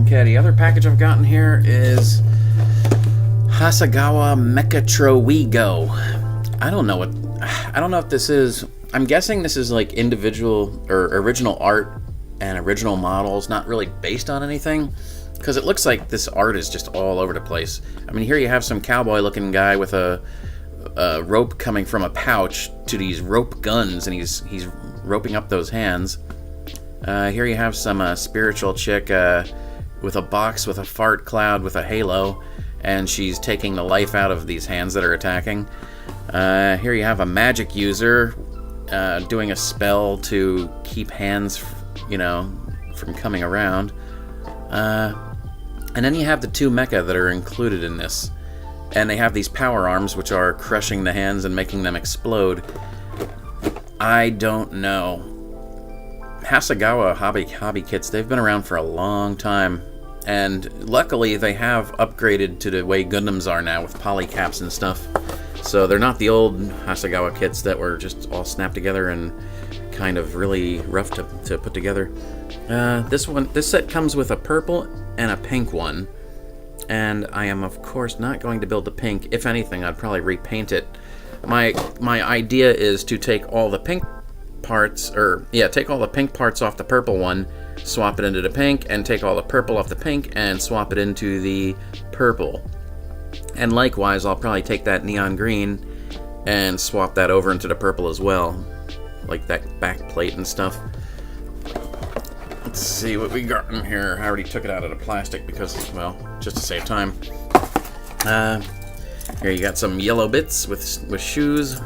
Okay, the other package I've gotten here is Hasegawa Mechatro Wego. I don't know if this is. I'm guessing this is like individual or original art and original models, not really based on anything, because it looks like this art is just all over the place. I mean, here you have some cowboy-looking guy with a rope coming from a pouch to these rope guns, and he's roping up those hands. Here you have some spiritual chick with a box with a fart cloud with a halo, and she's taking the life out of these hands that are attacking. Here you have a magic user doing a spell to keep hands, from coming around. And then you have the two mecha that are included in this. And they have these power arms which are crushing the hands and making them explode. I don't know. Hasegawa hobby kits, they've been around for a long time. And luckily they have upgraded to the way Gundams are now with polycaps and stuff. So they're not the old Hasegawa kits that were just all snapped together and kind of really rough to put together. This set comes with a purple and a pink one. And I am of course not going to build the pink. If anything, I'd probably repaint it. My idea is to take all the pink parts, take all the pink parts off the purple one, swap it into the pink, and take all the purple off the pink and swap it into the purple. And likewise, I'll probably take that neon green and swap that over into the purple as well, like that back plate and stuff. Let's see what we got in here. I already took it out of the plastic because, well, just to save time. Here you got some yellow bits with shoes.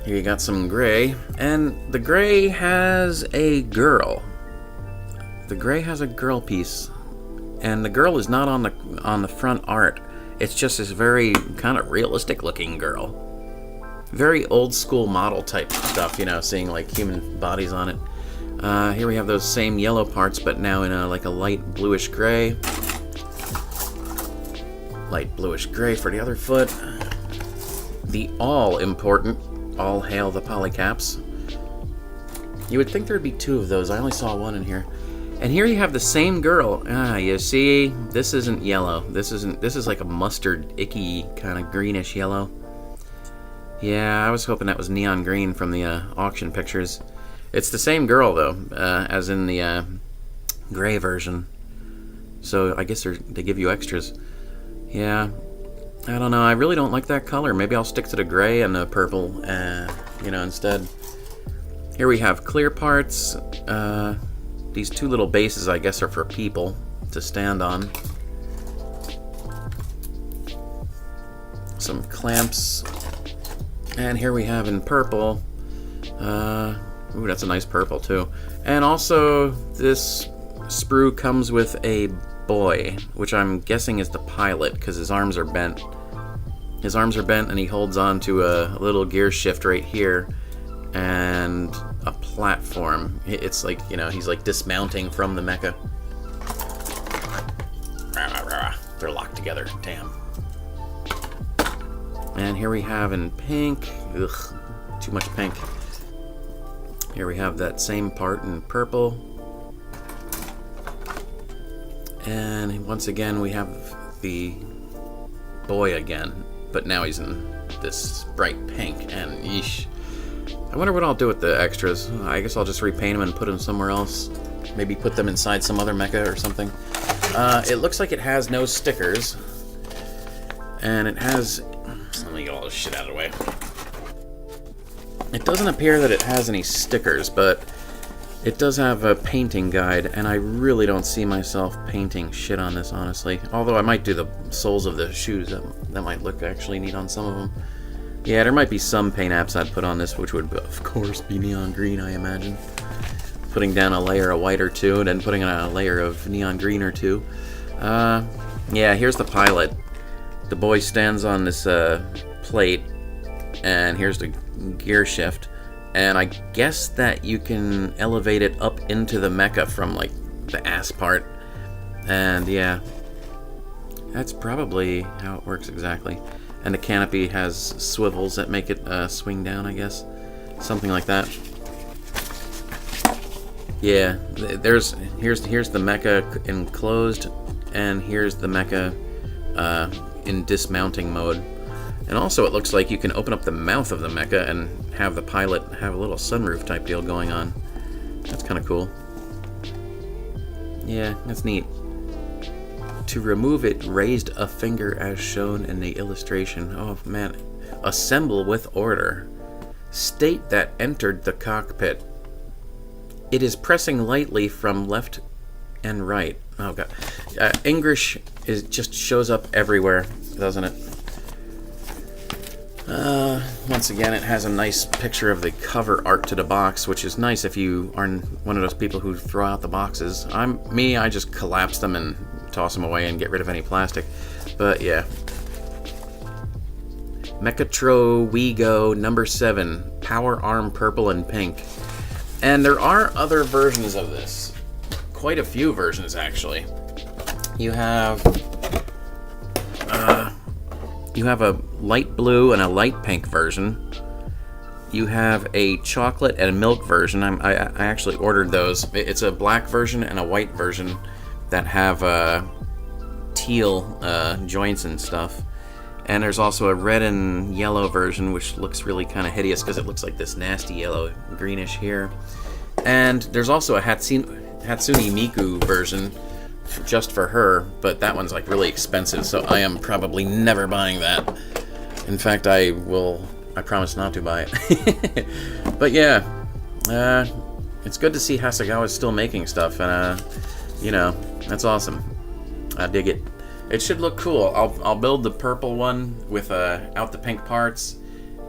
Here you got some gray, and the gray has a girl. The gray has a girl piece, and the girl is not on the front art. It's just this very kind of realistic looking girl. Very old school model type stuff, seeing like human bodies on it. Here we have those same yellow parts, but now in a light bluish gray. Light bluish gray for the other foot. The all important, all hail the polycaps. You would think there'd be two of those. I only saw one in here. And here you have the same girl. You see, this isn't yellow. This is like a mustard, icky, kind of greenish yellow. Yeah, I was hoping that was neon green from the auction pictures. It's the same girl, though, as in the gray version. So I guess they give you extras. Yeah, I don't know. I really don't like that color. Maybe I'll stick to the gray and the purple, instead. Here we have clear parts. These two little bases, I guess, are for people to stand on. Some clamps. And here we have in purple, ooh, that's a nice purple too. And also, this sprue comes with a boy, which I'm guessing is the pilot, because his arms are bent. His arms are bent, and he holds on to a little gear shift right here, and a platform. It's like, he's like dismounting from the mecha. They're locked together, damn. And here we have in pink, ugh, too much pink. Here we have that same part in purple. And once again we have the boy again, but now he's in this bright pink, and yeesh. I wonder what I'll do with the extras. I guess I'll just repaint them and put them somewhere else. Maybe put them inside some other mecha or something. It looks like it has no stickers. And it has... Let me get all this shit out of the way. It doesn't appear that it has any stickers, but it does have a painting guide, and I really don't see myself painting shit on this, honestly. Although I might do the soles of the shoes. That might look actually neat on some of them. Yeah, there might be some paint apps I'd put on this, which would, of course, be neon green, I imagine. Putting down a layer of white or two, and then putting on a layer of neon green or two. Yeah, here's the pilot. The boy stands on this plate, and here's the gear shift. And I guess that you can elevate it up into the mecha from, like, the ass part. And, yeah. That's probably how it works exactly. And the canopy has swivels that make it swing down, I guess. Something like that. Yeah, here's the mecha enclosed, and here's the mecha in dismounting mode. And also it looks like you can open up the mouth of the mecha and have the pilot have a little sunroof type deal going on. That's kind of cool. Yeah, that's neat. To remove it, raised a finger as shown in the illustration. Oh man. Assemble with order. State that entered the cockpit. It is pressing lightly from left and right. Oh god. English just shows up everywhere, doesn't it? Once again, it has a nice picture of the cover art to the box, which is nice if you are one of those people who throw out the boxes. I just collapse them and toss them away and get rid of any plastic. But yeah. Mechatro Wego number 7, Power Arm Purple and Pink. And there are other versions of this. Quite a few versions, actually. You have a light blue and a light pink version. You have a chocolate and a milk version. I actually ordered those. It's a black version and a white version that have teal joints and stuff. And there's also a red and yellow version, which looks really kind of hideous because it looks like this nasty yellow greenish here. And there's also a Hatsune Miku version just for her, but that one's like really expensive, so I am probably never buying that. In fact, I promise not to buy it. But yeah, it's good to see Hasegawa is still making stuff, and that's awesome. I dig it. It should look cool. I'll build the purple one with out the pink parts,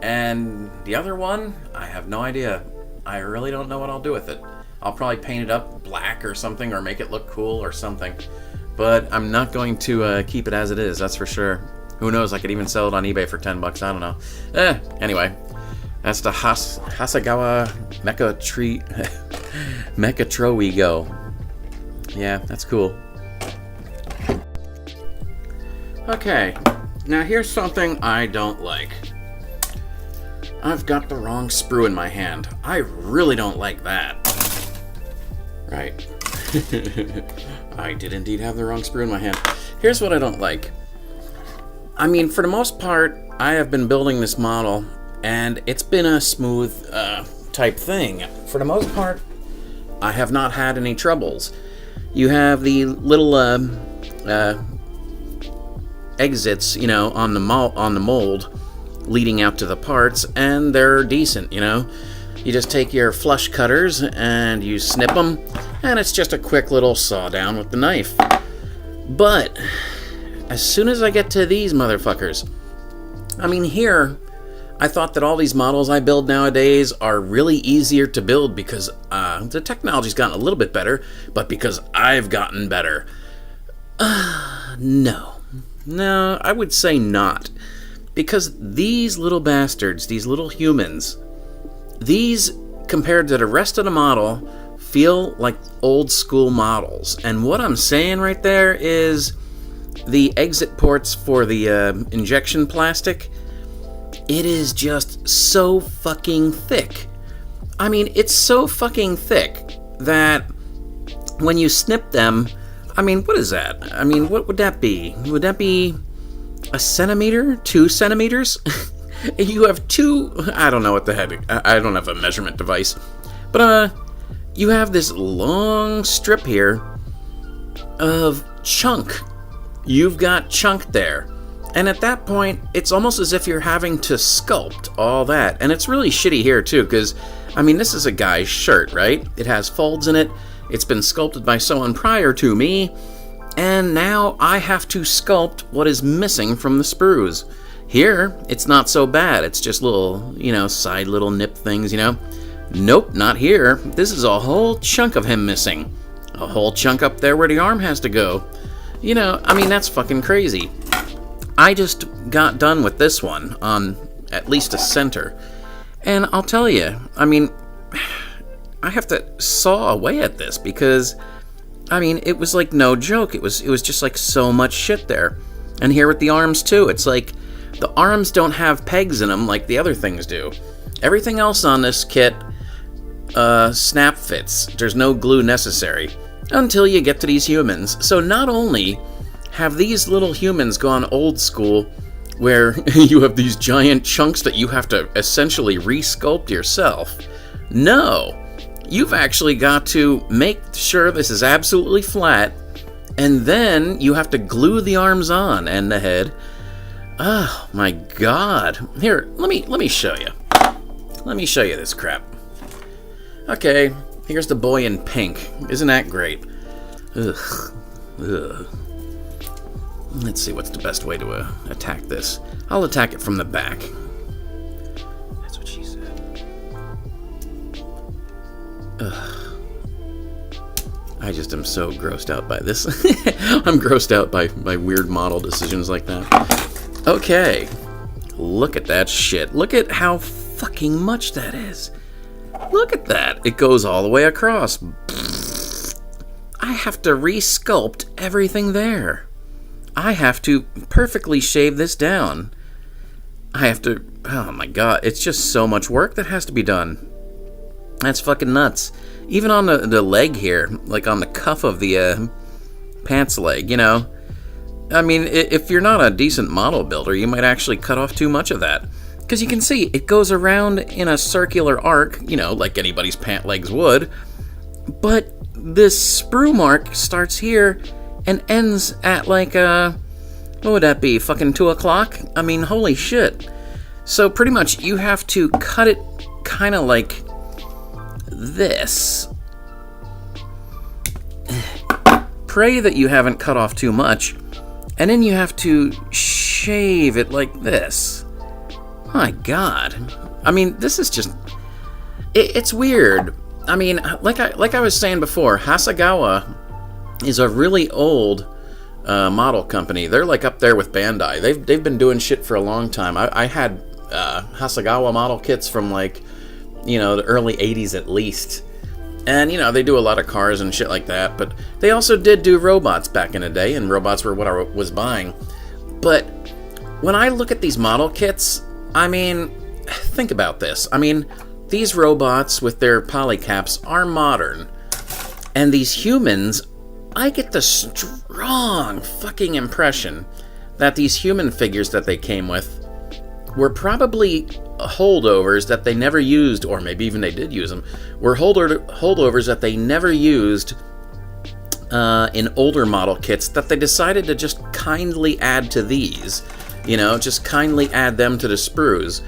and the other one, I have no idea. I really don't know what I'll do with it. I'll probably paint it up black or something, or make it look cool or something. But I'm not going to keep it as it is, that's for sure. Who knows, I could even sell it on eBay for 10 bucks, I don't know. Anyway, that's the Hasegawa Mechatro Wego. Yeah, that's cool. Okay, now here's something I don't like. I've got the wrong sprue in my hand. I really don't like that. Right. I did indeed have the wrong sprue in my hand. Here's what I don't like. I mean, for the most part, I have been building this model, and it's been a smooth type thing. For the most part, I have not had any troubles. You have the little exits, on the mold leading out to the parts, and they're decent, You just take your flush cutters and you snip them, and it's just a quick little saw down with the knife. But as soon as I get to these motherfuckers, here, I thought that all these models I build nowadays are really easier to build because the technology's gotten a little bit better, but because I've gotten better. No, I would say not. Because these little bastards, these little humans, these, compared to the rest of the model, feel like old school models. And what I'm saying right there is the exit ports for the injection plastic, it is just so fucking thick. It's so fucking thick that when you snip them, what is that? What would that be? Would that be a centimeter? 2 centimeters? You have I don't know what the heck, I don't have a measurement device. But, you have this long strip here of chunk. You've got chunk there. And at that point, it's almost as if you're having to sculpt all that. And it's really shitty here, too, because, this is a guy's shirt, right? It has folds in it. It's been sculpted by someone prior to me. And now I have to sculpt what is missing from the sprues. Here, it's not so bad. It's just little, side little nip things, Nope, not here. This is a whole chunk of him missing. A whole chunk up there where the arm has to go. That's fucking crazy. I just got done with this one on at least a center. And I'll tell you, I have to saw away at this because, it was like no joke. It was just like so much shit there. And here with the arms too, it's like the arms don't have pegs in them like the other things do. Everything else on this kit snap fits. There's no glue necessary until you get to these humans. So not only have these little humans gone old school, where you have these giant chunks that you have to essentially re-sculpt yourself. No, you've actually got to make sure this is absolutely flat, and then you have to glue the arms on and the head. Oh my god. Here, let me show you. Let me show you this crap. Okay, here's the boy in pink. Isn't that great? Ugh. Ugh. Let's see what's the best way to attack this. I'll attack it from the back. That's what she said. Ugh. I just am so grossed out by this. I'm grossed out by weird model decisions like that. Okay. Look at that shit. Look at how fucking much that is. Look at that. It goes all the way across. I have to re-sculpt everything there. I have to perfectly shave this down. I have to... Oh my god, it's just so much work that has to be done. That's fucking nuts. Even on the leg here, like on the cuff of the pants leg, you know? I mean, if you're not a decent model builder, you might actually cut off too much of that. Because you can see, it goes around in a circular arc, you know, like anybody's pant legs would. But this sprue mark starts here and ends at like, what would that be, fucking 2 o'clock? I mean, holy shit. So pretty much you have to cut it kind of like this. Pray that you haven't cut off too much. And then you have to shave it like this. My god. I mean, this is just... It's weird. I mean, like I was saying before, Hasegawa is a really old model company. They're like up there with Bandai. They've been doing shit for a long time. I had Hasegawa model kits from like, you know, the early 80s at least. And, you know, they do a lot of cars and shit like that. But they also did do robots back in the day, and robots were what I was buying. But when I look at these model kits, I mean, think about this. I mean, these robots with their polycaps are modern. And these humans, I get the strong fucking impression that these human figures that they came with were probably holdovers that they never used, or maybe even they did use them, were holdovers that they never used in older model kits that they decided to just kindly add to these. You know, just kindly add them to the sprues.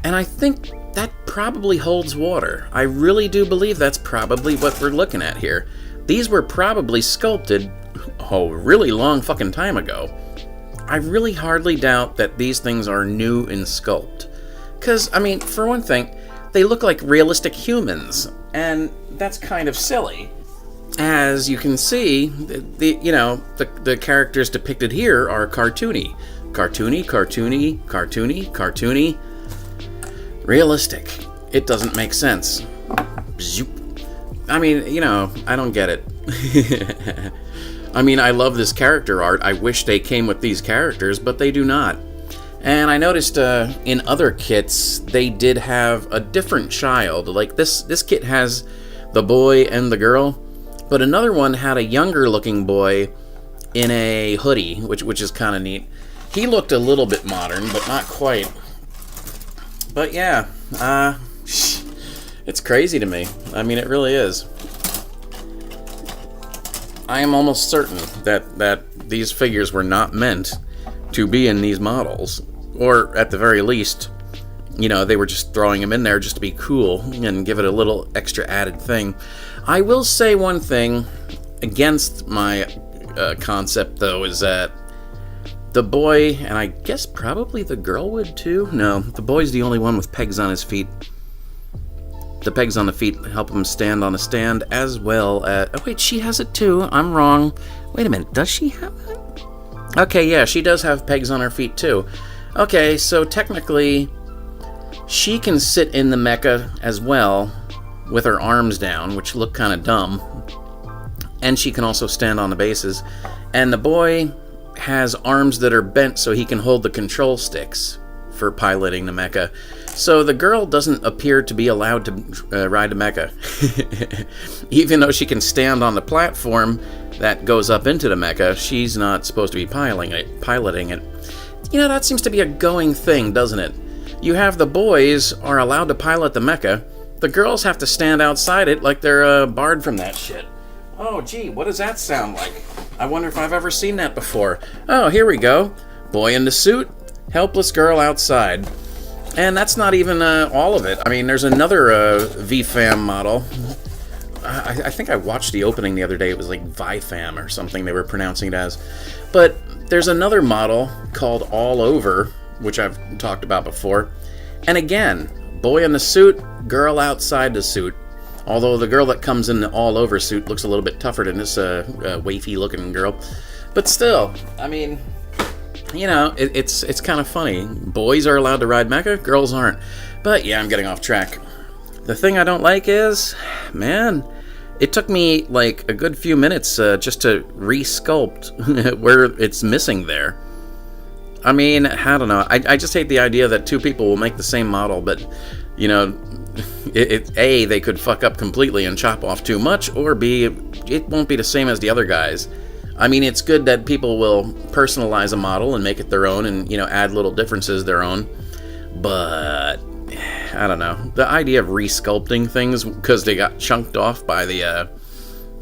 And I think that probably holds water. I really do believe that's probably what we're looking at here. These were probably sculpted a really long fucking time ago. I really hardly doubt that these things are new in sculpt. Because, I mean, for one thing, they look like realistic humans, and that's kind of silly. As you can see, the characters depicted here are cartoony. Cartoony, cartoony, cartoony, cartoony. Realistic. It doesn't make sense. Zoop. I mean, you know, I don't get it. I mean, I love this character art. I wish they came with these characters, but they do not. And I noticed in other kits, they did have a different child. Like this kit has the boy and the girl, but another one had a younger looking boy in a hoodie, which is kind of neat. He looked a little bit modern, but not quite. But yeah, it's crazy to me. I mean, it really is. I am almost certain that these figures were not meant to be in these models. Or, at the very least, you know, they were just throwing them in there just to be cool and give it a little extra added thing. I will say one thing against my concept, though, is that the boy, and I guess probably the girl would too? No, the boy's the only one with pegs on his feet. The pegs on the feet help him stand on a stand, as well as... Oh, wait, she has it too. I'm wrong. Wait a minute, does she have it? Okay, yeah, she does have pegs on her feet too. Okay, so technically, she can sit in the mecha as well, with her arms down, which look kind of dumb. And she can also stand on the bases. And the boy has arms that are bent so he can hold the control sticks for piloting the mecha. So the girl doesn't appear to be allowed to ride the mecha. Even though she can stand on the platform that goes up into the mecha, she's not supposed to be piloting it. You know, that seems to be a going thing, doesn't it? You have the boys are allowed to pilot the mecha. The girls have to stand outside it like they're barred from that shit. Oh, gee, what does that sound like? I wonder if I've ever seen that before. Oh, here we go. Boy in the suit, helpless girl outside. And that's not even all of it. I mean, there's another VFAM model. I think I watched the opening the other day. It was like ViFam or something they were pronouncing it as. But there's another model called All Over, which I've talked about before. And again, boy in the suit, girl outside the suit. Although the girl that comes in the all-over suit looks a little bit tougher than this wafy-looking girl. But still, I mean, you know, it's kind of funny. Boys are allowed to ride mecha, girls aren't. But yeah, I'm getting off track. The thing I don't like is, man, it took me like a good few minutes just to re-sculpt where it's missing there. I mean, I don't know. I just hate the idea that two people will make the same model, but, you know, A, they could fuck up completely and chop off too much, or B, it won't be the same as the other guys. I mean, it's good that people will personalize a model and make it their own and, you know, add little differences their own, but I don't know. The idea of resculpting things because they got chunked off by the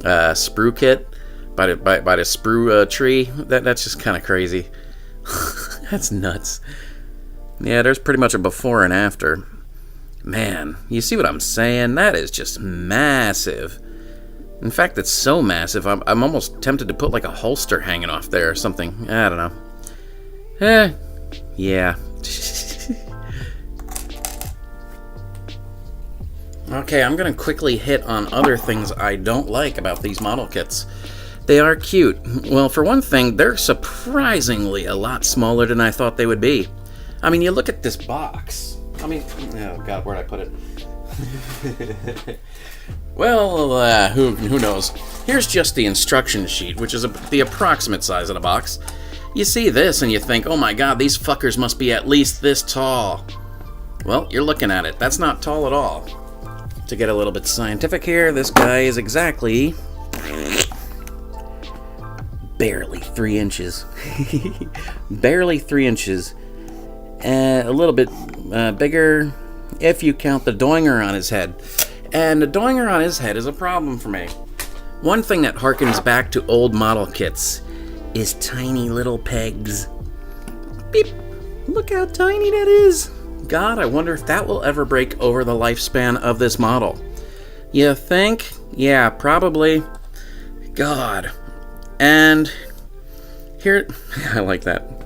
sprue kit, by the sprue tree, that's just kind of crazy. That's nuts. Yeah, there's pretty much a before and after. Man, you see what I'm saying? That is just massive. In fact, it's so massive, I'm almost tempted to put like a holster hanging off there or something. I don't know. Yeah. Okay, I'm gonna quickly hit on other things I don't like about these model kits. They are cute. Well, for one thing, they're surprisingly a lot smaller than I thought they would be. I mean, you look at this box. I mean, oh god, where'd I put it? Well, who knows? Here's just the instruction sheet, which is the approximate size of the box. You see this and you think, oh my god, these fuckers must be at least this tall. Well, you're looking at it. That's not tall at all. To get a little bit scientific here, this guy is exactly barely 3 inches. Barely 3 inches. A little bit bigger if you count the doinger on his head. And the doinger on his head is a problem for me. One thing that harkens back to old model kits is tiny little pegs. Beep! Look how tiny that is! God, I wonder if that will ever break over the lifespan of this model. You think? Yeah, probably. God. And here, I like that.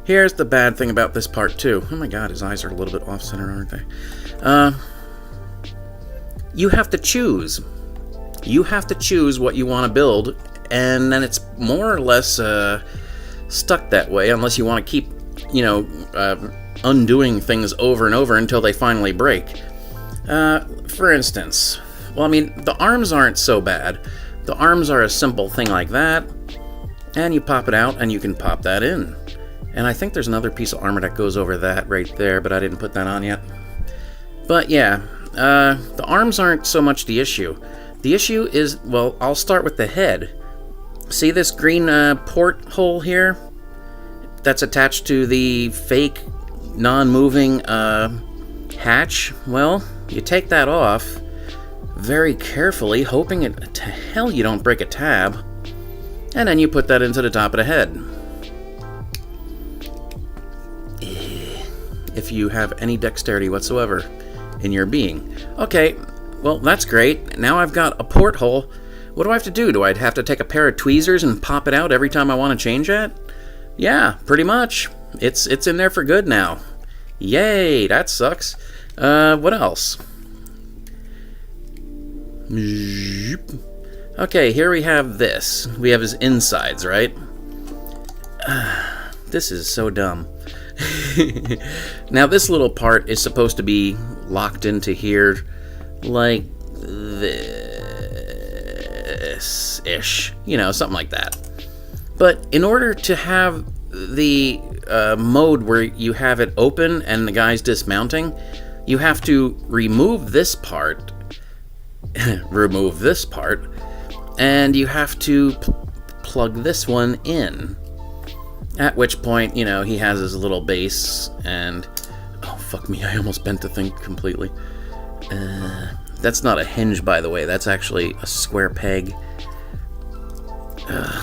Here's the bad thing about this part too. Oh my god, his eyes are a little bit off-center, aren't they? You have to choose. You have to choose what you want to build, and then it's more or less stuck that way, unless you want to keep, you know, undoing things over and over until they finally break. For instance, well, I mean, the arms aren't so bad. The arms are a simple thing like that, and you pop it out, and you can pop that in. And I think there's another piece of armor that goes over that right there, but I didn't put that on yet. But yeah, the arms aren't so much the issue. The issue is, well, I'll start with the head. See this green port hole here? That's attached to the fake, non-moving hatch. Well, you take that off very carefully, hoping to hell you don't break a tab, and then you put that into the top of the head. If you have any dexterity whatsoever in your being. Okay, well, that's great. Now I've got a porthole. What do I have to do? Do I have to take a pair of tweezers and pop it out every time I want to change that? Yeah, pretty much. It's in there for good now. Yay, that sucks. What else? Okay, here we have this. We have his insides, right? This is so dumb. Now this little part is supposed to be locked into here like this-ish, you know, something like that. But in order to have the mode where you have it open and the guy's dismounting, you have to remove this part, and you have to plug this one in. At which point, you know, he has his little base, and... Oh, fuck me, I almost bent the thing completely. That's not a hinge, by the way. That's actually a square peg.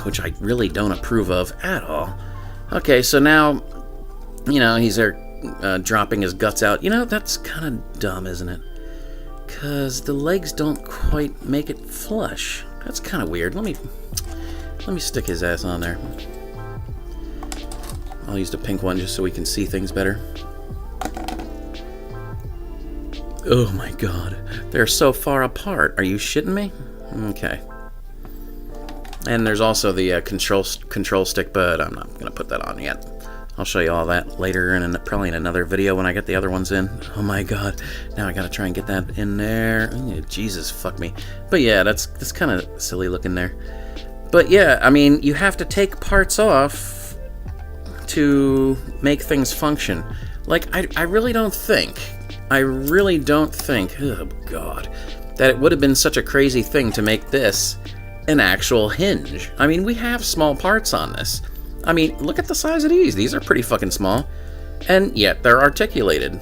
Which I really don't approve of at all. Okay, so now, you know, he's there dropping his guts out. You know, that's kind of dumb, isn't it? Because the legs don't quite make it flush. That's kind of weird. Let me stick his ass on there. I'll use the pink one just so we can see things better. Oh my god. They're so far apart. Are you shitting me? Okay. And there's also the control stick, but I'm not going to put that on yet. I'll show you all that later, and probably in another video when I get the other ones in. Oh my god. Now I got to try and get that in there. Oh, Jesus, fuck me. But yeah, that's kind of silly looking there. But yeah, I mean, you have to take parts off to make things function. Like, I really don't think, oh god, that it would have been such a crazy thing to make this an actual hinge. I mean, we have small parts on this. I mean, look at the size of these. These are pretty fucking small. And yet they're articulated.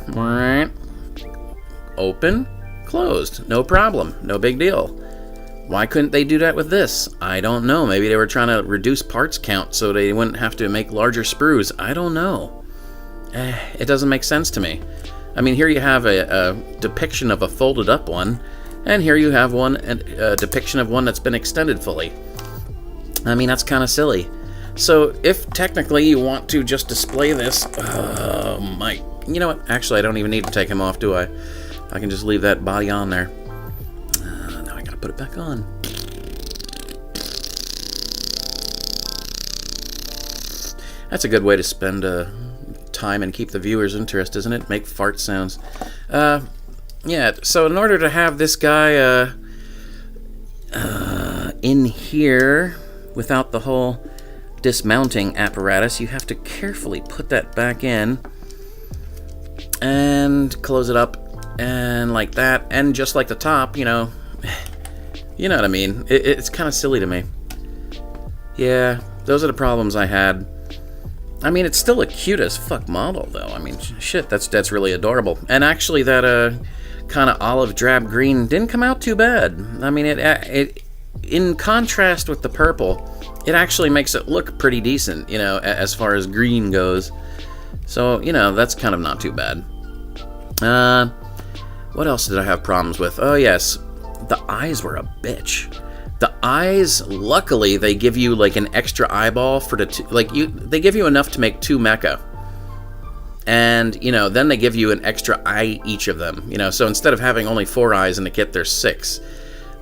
Open, closed, no problem, no big deal. Why couldn't they do that with this? I don't know. Maybe they were trying to reduce parts count so they wouldn't have to make larger sprues. I don't know. It doesn't make sense to me. I mean, here you have a depiction of a folded up one, and here you have a depiction of one that's been extended fully. I mean, that's kind of silly. So if technically you want to just display this, you know what? Actually, I don't even need to take him off, do I? I can just leave that body on there. Now I gotta put it back on. That's a good way to spend time and keep the viewers' interest, isn't it? Make fart sounds. Yeah, so in order to have this guy in here without the whole dismounting apparatus, you have to carefully put that back in and close it up and like that, and just like the top, you know what I mean. It's kind of silly to me. Yeah, those are the problems I had. I mean, it's still a cute as fuck model, though. I mean, shit, that's really adorable. And actually, that kind of olive drab green didn't come out too bad. I mean, it in contrast with the purple, it actually makes it look pretty decent, you know, as far as green goes. So, you know, that's kind of not too bad. What else did I have problems with? Oh, yes, the eyes were a bitch. The eyes, luckily, they give you like an extra eyeball for they give you enough to make 2 mecha. And, you know, then they give you an extra eye each of them, you know, so instead of having only 4 eyes in the kit, there's 6.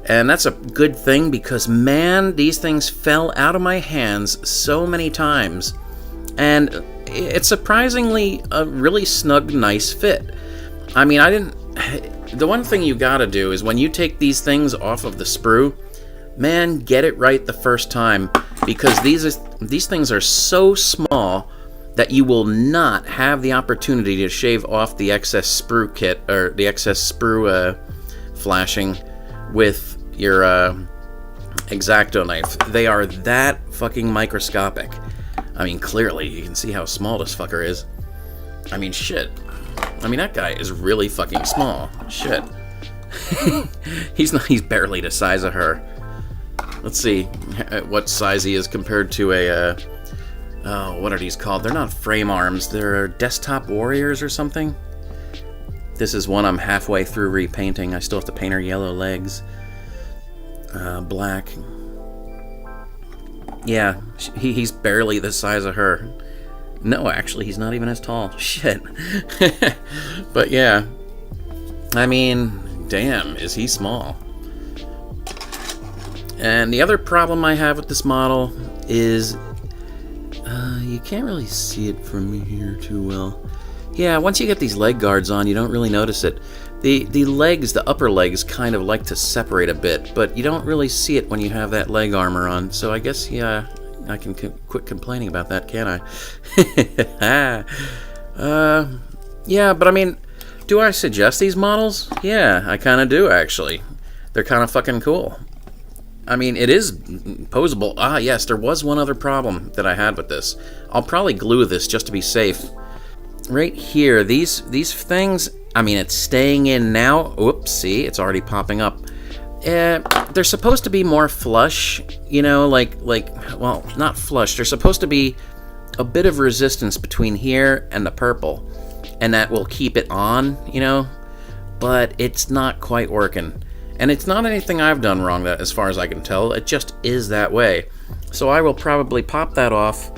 And that's a good thing because, man, these things fell out of my hands so many times. And it's surprisingly a really snug, nice fit. I mean, the one thing you gotta do is when you take these things off of the sprue, man, get it right the first time, because these things are so small that you will not have the opportunity to shave off the excess sprue kit, or the excess sprue flashing with your X-Acto knife. They are that fucking microscopic. I mean, clearly, you can see how small this fucker is. I mean, shit. I mean, that guy is really fucking small. Shit. He's barely the size of her. Let's see what size he is compared to a, what are these called? They're not frame arms. They're desktop warriors or something. This is one I'm halfway through repainting. I still have to paint her yellow legs. Black. Yeah, he's barely the size of her. No, actually, he's not even as tall. Shit. But yeah. I mean, damn, is he small. And the other problem I have with this model is you can't really see it from here too well. Yeah, once you get these leg guards on, you don't really notice it. The legs, the upper legs, kind of like to separate a bit, but you don't really see it when you have that leg armor on. So I guess, yeah, I can quit complaining about that, can't I? Yeah, but I mean, do I suggest these models? Yeah, I kind of do, actually. They're kind of fucking cool. I mean, it is posable. Ah, yes, there was one other problem that I had with this. I'll probably glue this just to be safe. Right here, these things, I mean, it's staying in now. Oops, see, it's already popping up. They're supposed to be more flush, you know, well, not flush. They're supposed to be a bit of resistance between here and the purple, and that will keep it on, you know, but it's not quite working. And it's not anything I've done wrong, that, as far as I can tell. It just is that way. So I will probably pop that off,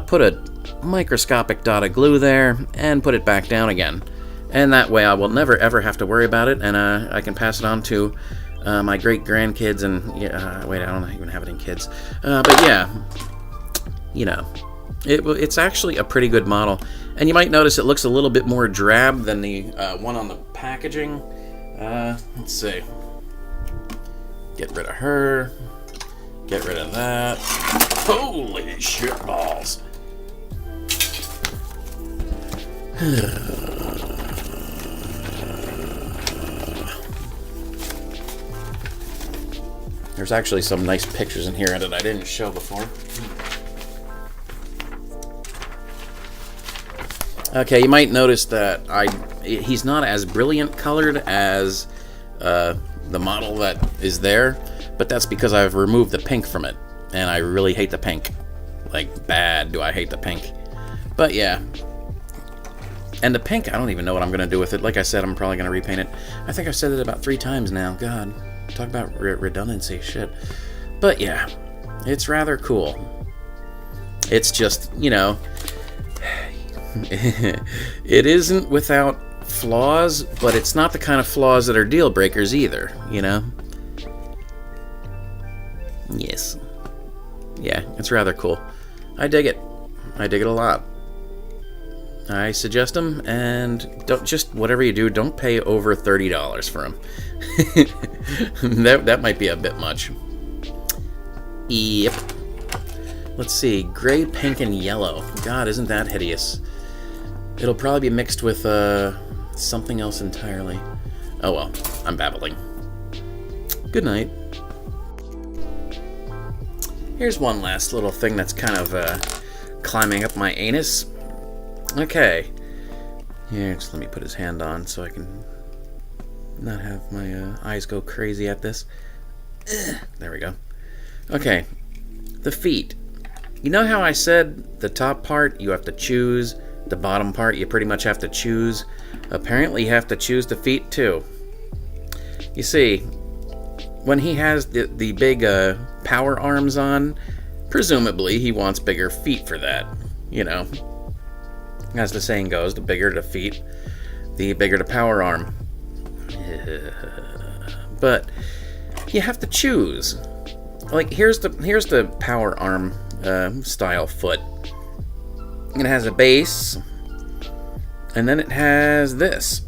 put a microscopic dot of glue there, and put it back down again. And that way I will never ever have to worry about it, and I can pass it on to my great-grandkids, and wait, I don't even have it in kids. But yeah, you know, it's actually a pretty good model. And you might notice it looks a little bit more drab than the one on the packaging. Let's see. Get rid of her. Get rid of that. Holy shit balls. There's actually some nice pictures in here that I didn't show before. Okay, you might notice that he's not as brilliant colored as the model that is there, but that's because I've removed the pink from it, and I really hate the pink. Like, bad do I hate the pink. But yeah. And the pink, I don't even know what I'm going to do with it. Like I said, I'm probably going to repaint it. I think I've said it about 3 times now. God, talk about redundancy, shit. But yeah, it's rather cool. It's just, you know, it isn't without flaws, but it's not the kind of flaws that are deal breakers either, you know? Yes. Yeah, it's rather cool. I dig it. I dig it a lot. I suggest them, and don't, just whatever you do, don't pay over $30 for them. that might be a bit much. Yep. Let's see, gray, pink, and yellow. God, isn't that hideous? It'll probably be mixed with something else entirely. Oh well, I'm babbling. Good night. Here's one last little thing that's kind of climbing up my anus. Okay. Here, just let me put his hand on so I can not have my eyes go crazy at this. There we go. Okay. The feet. You know how I said the top part you have to choose, the bottom part you pretty much have to choose? Apparently you have to choose the feet too. You see, when he has the big power arms on, presumably he wants bigger feet for that, you know. As the saying goes, the bigger the feet, the bigger the power arm. But you have to choose. Like, here's the power arm style foot. It has a base, and then it has this.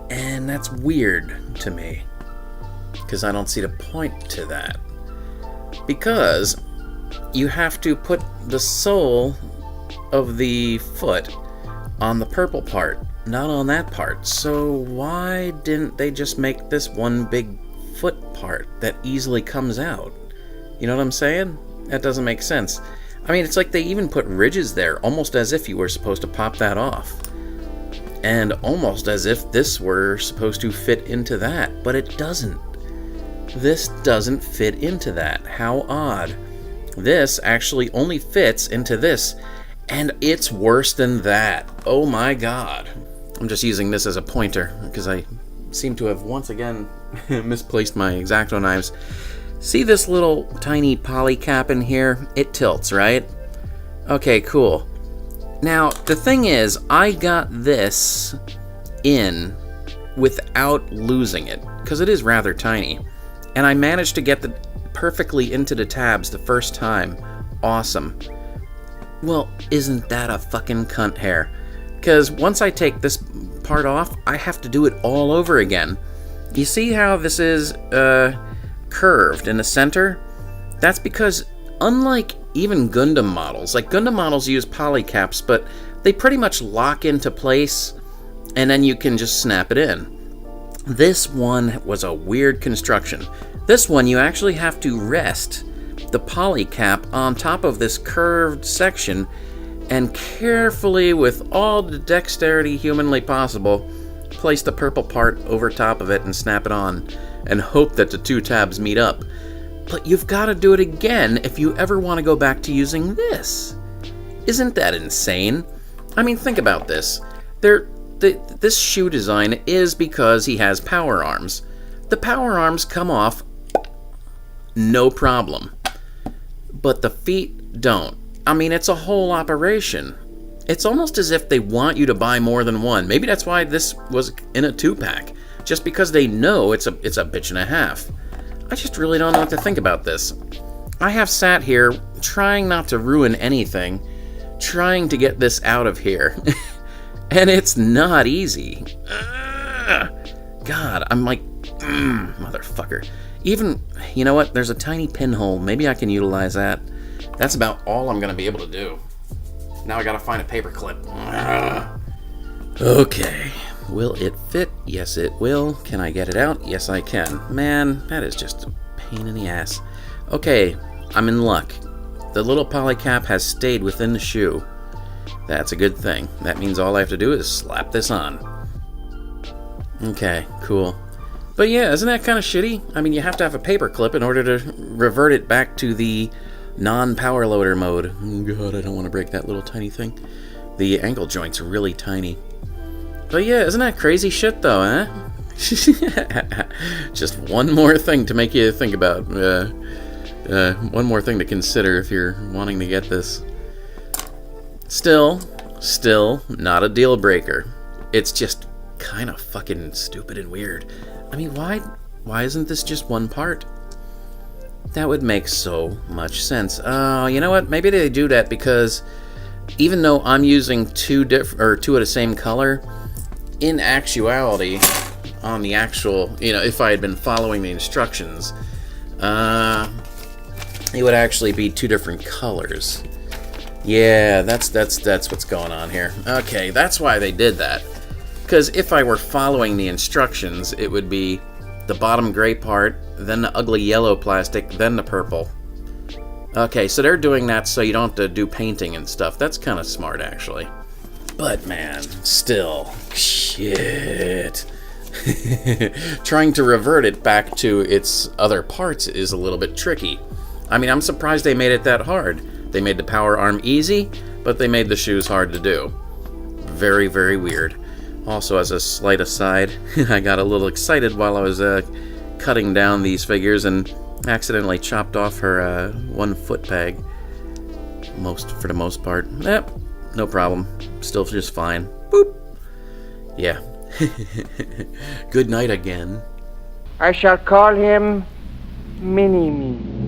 And that's weird to me, because I don't see the point to that. Because you have to put the sole of the foot on the purple part, not on that part. So why didn't they just make this one big foot part that easily comes out? You know what I'm saying? That doesn't make sense. I mean, it's like they even put ridges there, almost as if you were supposed to pop that off. And almost as if this were supposed to fit into that, but it doesn't. This doesn't fit into that. How odd. This actually only fits into this, and it's worse than that. Oh my god. I'm just using this as a pointer, because I seem to have once again misplaced my X-Acto knives. See this little tiny poly cap in here? It tilts, right? Okay, cool. Now, the thing is, I got this in without losing it, because it is rather tiny. And I managed to get it perfectly into the tabs the first time. Awesome. Well, isn't that a fucking cunt hair? Because once I take this part off, I have to do it all over again. You see how this is curved in the center? That's because unlike even Gundam models, like Gundam models use polycaps, but they pretty much lock into place and then you can just snap it in. This one was a weird construction. This one, you actually have to rest the polycap on top of this curved section and carefully, with all the dexterity humanly possible, place the purple part over top of it and snap it on and hope that the two tabs meet up. But you've got to do it again if you ever want to go back to using this. Isn't that insane? I mean, think about this. This shoe design is because he has power arms. The power arms come off no problem, but the feet don't. I mean, it's a whole operation. It's almost as if they want you to buy more than one. Maybe that's why this was in a 2-pack, just because they know it's a bitch and a half. I just really don't know what to think about this. I have sat here trying not to ruin anything, trying to get this out of here. And it's not easy. God, I'm like, motherfucker. Even, you know what? There's a tiny pinhole. Maybe I can utilize that. That's about all I'm going to be able to do. Now I got to find a paper clip. Okay. Will it fit? Yes, it will. Can I get it out? Yes, I can. Man, that is just a pain in the ass. Okay, I'm in luck. The little polycap has stayed within the shoe. That's a good thing. That means all I have to do is slap this on. Okay, cool. But yeah, isn't that kind of shitty? I mean, you have to have a paper clip in order to revert it back to the non-power loader mode. God, I don't want to break that little tiny thing. The ankle joint's really tiny. But yeah, isn't that crazy shit though, huh? Just one more thing to make you think about. One more thing to consider if you're wanting to get this. Still not a deal breaker. It's just kind of fucking stupid and weird. I mean, why isn't this just one part? That would make so much sense. Oh, you know what? Maybe they do that because even though I'm using two of the same color, in actuality, on the actual, if I had been following the instructions, it would actually be two different colors. Yeah, that's what's going on here. Okay, that's why they did that. Because if I were following the instructions, it would be the bottom gray part, then the ugly yellow plastic, then the purple. Okay, so they're doing that so you don't have to do painting and stuff. That's kind of smart, actually. But man, still, shit. Trying to revert it back to its other parts is a little bit tricky. I mean, I'm surprised they made it that hard. They made the power arm easy, but they made the shoes hard to do. Very, very weird. Also, as a slight aside, I got a little excited while I was cutting down these figures and accidentally chopped off her 1 foot peg. For the most part. No problem. Still just fine. Boop. Yeah. Good night again. I shall call him Mini-Me.